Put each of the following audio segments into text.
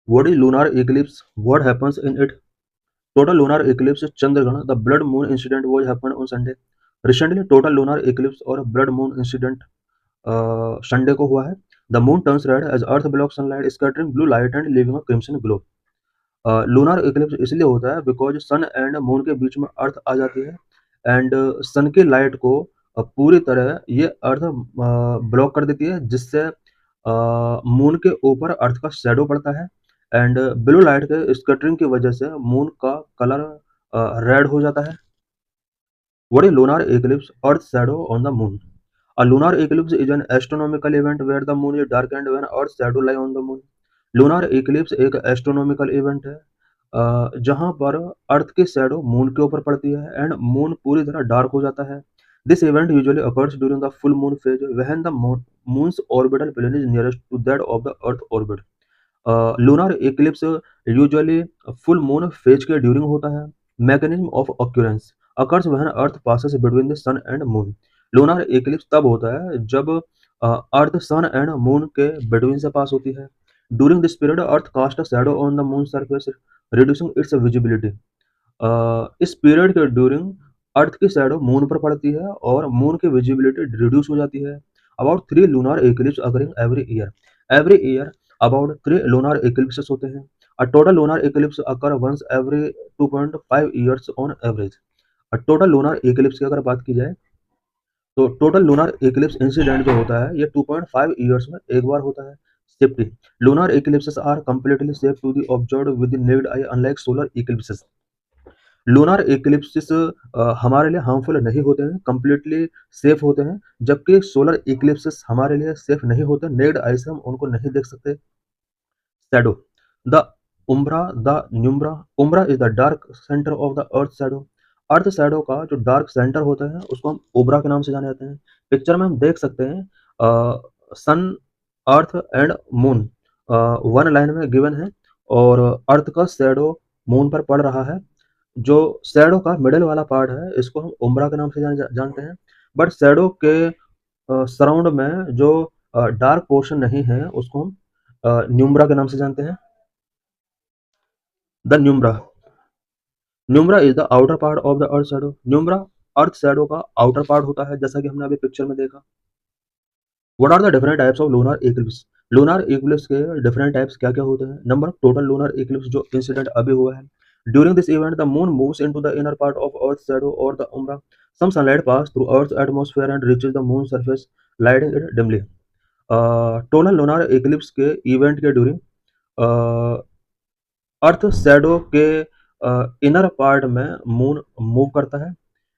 What is lunar eclipse? What happens in it? Total lunar eclipse is Chandragrahana. The blood moon incident was happened on Sunday. Recently, total lunar eclipse और blood moon incident Sunday को हुआ है. The moon turns red as Earth blocks sunlight, scattering blue light and leaving a crimson glow. Lunar Eclipse इसलिए होता है because sun and moon के बीच में अर्थ आ जाती है एंड सन की लाइट को पूरी तरह ये अर्थ ब्लॉक कर देती है, जिससे मून के ऊपर अर्थ का शेडो पड़ता है एंड ब्लू लाइट के स्कैटरिंग की वजह से मून का कलर रेड हो जाता है. What is lunar Eclipse? Earth shadow on the moon. A lunar eclipse is an astronomical event where the moon is darkened when Earth's shadow lie on the moon. Lunar Eclipse एक astronomical event है जहां पर अर्थ की shadow moon के ऊपर पड़ती है and moon पूरी तरह डार्क हो जाता है. This event usually occurs during the full moon phase when the moon's orbital plane is nearest to that of the earth orbit. Lunar eclipse usually full moon phase के during होता है. Mechanism of occurrence occurs when earth passes between the sun and moon. Lunar eclipse तब होता है जब earth sun and moon के between से pass होती है. During this period earth cast a shadow on the moon surface reducing it's visibility. इस period के ड्यूरिंग अर्थ की शैडो मून पर पड़ती है और मून की विजिबिलिटी रिड्यूस हो जाती है. About 3 lunar eclipse occurring every year. Every year about 3 lunar eclipses होते हैं. A total lunar eclipse occur once every 2.5 years on average. Total lunar eclipse की अगर बात की जाए तो टोटल लूनार इक्लिप्स इंसिडेंट जो होता है ये 2.5 ईयर्स में एक बार होता है. Safety lunar eclipses are completely safe to be observed with the naked eye unlike solar eclipses. Lunar eclipses हमारे लिए हार्मफुल नहीं होते हैं, कंप्लीटली सेफ होते हैं, जबकि सोलर इक्लिप्सेस हमारे लिए सेफ नहीं होते. नेक्ड आई से हम उनको नहीं देख सकते. Shadow the umbra the penumbra. Umbra is the dark centre of the Earth shadow. Earth shadow का जो डार्क सेंटर होता है उसको हम ओब्रा के नाम से जाने जाते हैं. पिक्चर में हम देख सकते हैं sun Earth and moon one line में गिवन है और अर्थ का शैडो मून पर पड़ रहा है. जो शैडो का मिडिल वाला पार्ट है इसको हम उम्ब्रा के नाम से जानते हैं. बट शैडो के सराउंड में जो डार्क पोर्शन नहीं है उसको हम न्यूम्ब्रा के नाम से जानते हैं. The penumbra. Penumbra is the outer part of the Earth shadow. Penumbra Earth shadow का आउटर पार्ट होता है, जैसा कि हमने अभी पिक्चर में देखा. What are the different types of lunar eclipse? Lunar eclipse के डिफरेंट टाइप्स क्या क्या होते हैं? नंबर टोटल लूनार इक्लिप्स जो इंसिडेंट अभी हुआ है. During this event the moon moves into the inner part of Earth shadow और the umbra. Some sunlight pass through earth atmosphere and reaches the moon surface lighting it dimly. Total lunar eclipse के event के during earth shadow के inner part में moon move करता है.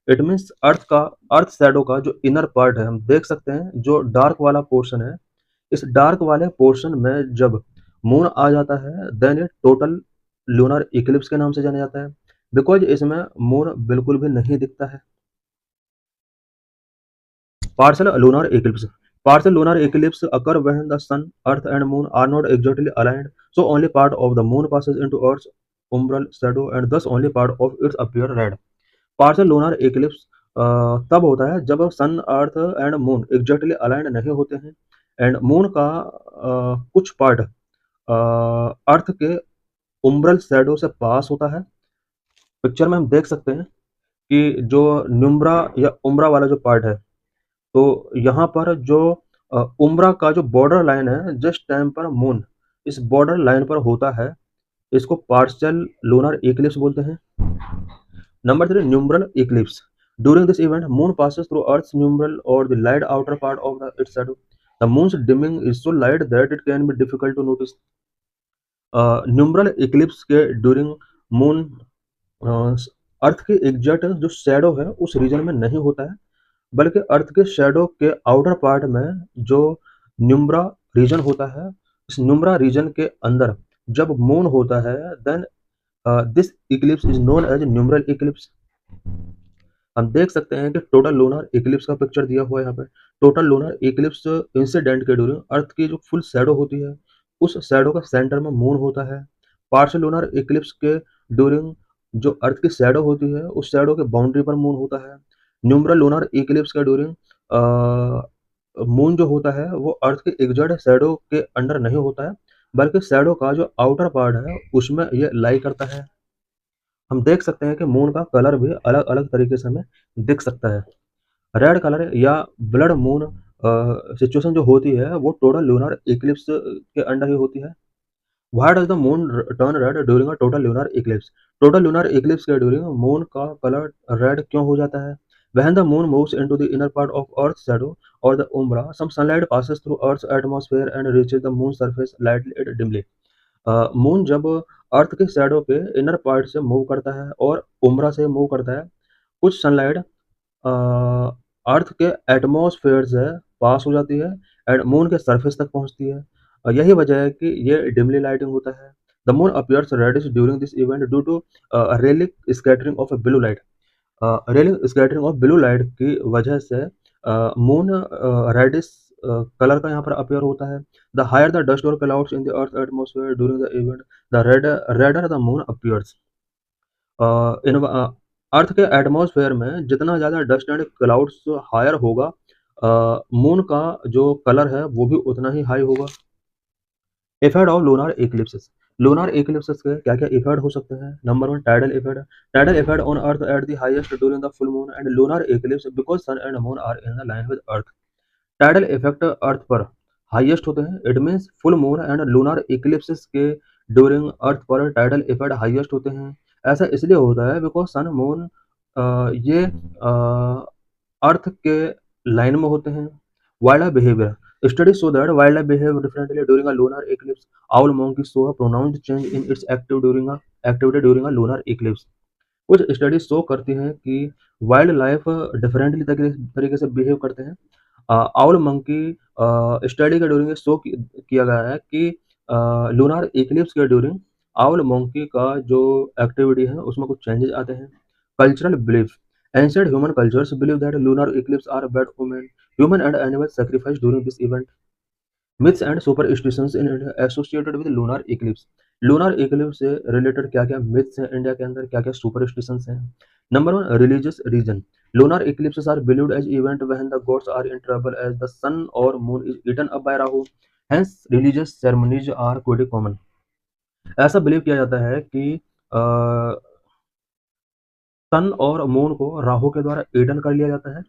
It means earth shadow का जो inner part है हम देख सकते हैं, जो डार्क वाला पोर्शन है, इस डार्क वाले पोर्शन में जब मून आ जाता है देन ये टोटल लूनर इक्लिप्स के नाम से जाना जाता है, बिकॉज इसमें मून बिल्कुल भी नहीं दिखता है. Partial lunar eclipse. Partial lunar eclipse occur when the sun, earth and moon are not exactly aligned, so only part of the moon passes into Earth's umbral shadow and thus only part of it appear red. Partial lunar eclipse तब होता है जब sun, Earth and moon exactly aligned नहीं होते हैं and moon का कुछ part अर्थ के उम्ब्रल शैडो से पास होता है. पिक्चर में हम देख सकते हैं कि जो न्यूम्ब्रा या उम्ब्रा वाला जो पार्ट है, तो यहाँ पर जो उम्ब्रा का जो बॉर्डर लाइन है जिस टाइम पर मून इस बॉर्डर लाइन पर होता है, इसको पार्शियल लूनर इक्लिप्स बोलते हैं. Number 3 penumbral eclipse. During this event moon passes through Earth's penumbral और the light outer part of its shadow. The moon's dimming is so light that it can be difficult to notice. Penumbral eclipse के during moon Earth के exact जो shadow है उस reason में नहीं होता है, बल्कि अर्थ के शैडो के आउटर पार्ट में जो न्यूम्ब्रा रीजन होता है, इस न्यूम्ब्रा रीजन के अंदर जब मून होता है then this eclipse is known as penumbral eclipse. हम देख सकते हैं कि टोटल लूनर इक्लिप्स का पिक्चर दिया हुआ है यहाँ पे. टोटल लूनर इक्लिप्स इंसिडेंट के ड्यूरिंग अर्थ की जो फुल शैडो होती है उस शैडो का सेंटर में मून होता है. पार्शियल लूनर इक्लिप्स के ड्यूरिंग जो अर्थ की शैडो होती है उस शैडो के बाउंड्री पर मून होता है. न्यूम्ब्रल लूनर इक्लिप्स के ड्यूरिंग मून जो होता है वो अर्थ के एग्जैक्ट शैडो के अंडर नहीं होता है, बल्कि शैडो का जो आउटर पार्ट है उसमें ये लाई करता है। हम देख सकते हैं कि मून का कलर भी अलग-अलग तरीके से हमें दिख सकता है। रेड कलर या ब्लड मून सिचुएशन जो होती है वो टोटल लूनर इक्लिप्स के अंडर ही होती है। Why does the moon turn red during a total lunar eclipse? Total lunar eclipse के ड्यूरिंग मून का कलर रेड क्यों हो जाता है? When the moon moves into the inner part of Earth shadow और the umbra, some sunlight passes through Earth's atmosphere and reaches the moon surface lightly and dimly. Moon जब अर्थ के shadow के inner part से move करता है और उम्ब्रा से move करता है, कुछ सनलाइट अ, अर्थ के एटमॉस्फेयर से पास हो जाती है एंड मून के सरफेस तक पहुंचती है। यही वजह है कि ये डिमली लाइटिंग होता है। The moon appears reddish during this event due to Rayleigh scattering of blue light. Rayleigh scattering of blue light की वजह से मून रेडिश कलर का यहाँ पर अपीयर होता है। द हायर द डस्ट और clouds in the Earth atmosphere during the event, the redder the moon appears. Earth के एटमॉस्फेयर में जितना ज़्यादा डस्ट एंड क्लाउड्स हायर होगा, मून का जो कलर है वो भी उतना ही हाई होगा। Effect of lunar eclipses. Lunar eclipses के क्या क्या इफेक्ट हो सकते हैं? Number one, tidal effect. Tidal effect on Earth at the highest during the full moon and lunar eclipse because sun and moon are in the line with Earth. Tidal effect Earth पर highest होते हैं। It means full moon and lunar eclipses के during अर्थ पर tidal effect highest होते हैं। ऐसा इसलिए होता है बिकॉज सन मून ये अर्थ के लाइन में होते हैं। Wild life behaviour. Studies show that wild life behave differently during a lunar Eclipse. Owl monkey show a pronounced change in its activity during a lunar Eclipse. कुछ studies show करती हैं कि wild life differently तरीके से behave करते हैं। Owl monkey study के during show किया गया है कि लूनार इक्लिप्स के ड्यूरिंग आउल मंकी का जो एक्टिविटी है उसमें कुछ चेंजेस आते हैं। Cultural belief. Ancient human cultures believe that lunar eclipse are bad omen. Human and animal sacrifice during this event. Myths and superstitions in India associated with lunar eclipse. Lunar Eclipse से related क्या क्या myths हैं India के अंदर, क्या क्या superstitions हैं? Number one, religious reason. lunar eclipses are believed as event when the gods are in trouble as the sun or moon is eaten up by Rahu. Hence religious ceremonies are quite common. ऐसा believe किया जाता है कि सन और moon को राहु के द्वारा Eden कर लिया जाता है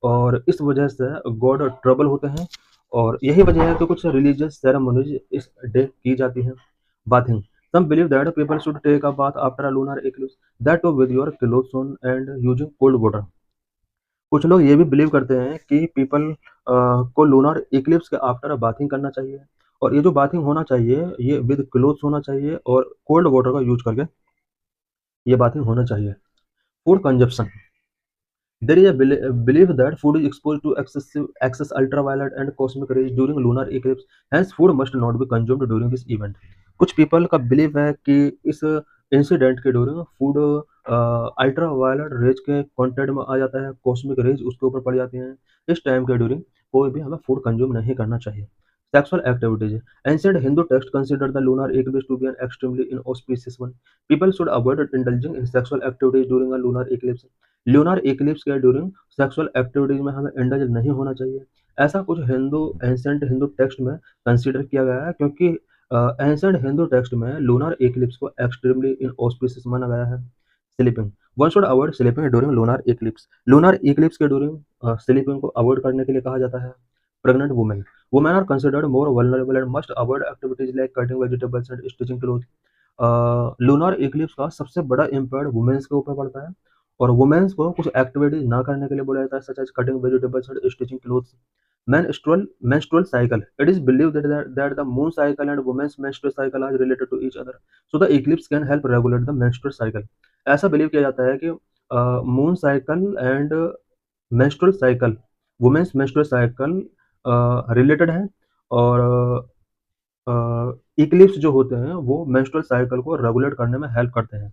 और इस वजह से गॉड ट्रबल होते हैं और यही वजह है कि कुछ रिलीजियस सेरेमनीज इस डे की जाती हैं। Bathing. Some believe that people should take a bath after a lunar eclipse, that too with your clothes on and using cold water. कुछ लोग ये भी बिलीव करते हैं कि पीपल को लूनर इक्लिप्स के आफ्टर बाथिंग करना चाहिए और ये जो बाथिंग होना चाहिए ये विद क्लोथ्स होना चाहिए और कोल्ड वाटर का यूज करके ये बाथिंग होना चाहिए। Food consumption. There is a belief that food is exposed to excess ultraviolet and cosmic rays during lunar eclipse. Hence, food must not be consumed during this event. कुछ people का believe है कि इस incident के during food ultraviolet rays के contact में आ जाता है, कॉस्मिक रेज उसके ऊपर पड़ जाती हैं। इस टाइम के ड्यूरिंग कोई भी हमें फूड कंज्यूम नहीं करना चाहिए। Sexual activities. Ancient Hindu text consider the lunar eclipse to be an extremely inauspicious one. People should avoid indulging in sexual activities during a lunar eclipse. Lunar eclipse के during sexual activities में हमें indulge नहीं होना चाहिए। ऐसा कुछ ancient Hindu text में consider किया गया है क्योंकि एंशिएंट हिंदू टेक्स्ट में लूनर इक्लिप्स को एक्सट्रीमली इनऑस्पिशियस माना गया है। Sleeping. One should avoid sleeping during lunar eclipse. Lunar eclipse के ड्यूरिंग स्लीपिंग को अवॉइड करने के लिए कहा जाता है। Pregnant women. Women are considered more vulnerable and must avoid activities like cutting vegetables and stitching cloth. Lunar eclipse का सबसे बड़ा इम्पैक्ट वुमेन्स के ऊपर पड़ता है और वुमेन्स को कुछ एक्टिविटीज ना करने के लिए बोला जाता है such as cutting vegetables and stitching clothes. menstrual cycle. It is believed that the moon cycle and women's menstrual cycle are related to each other, so the eclipse can help regulate the menstrual cycle. ऐसा believe किया जाता है कि moon cycle and menstrual cycle, women's menstrual cycle related है और Eclipse जो होते हैं वो menstrual साइकिल को रेगुलेट करने में हेल्प करते हैं।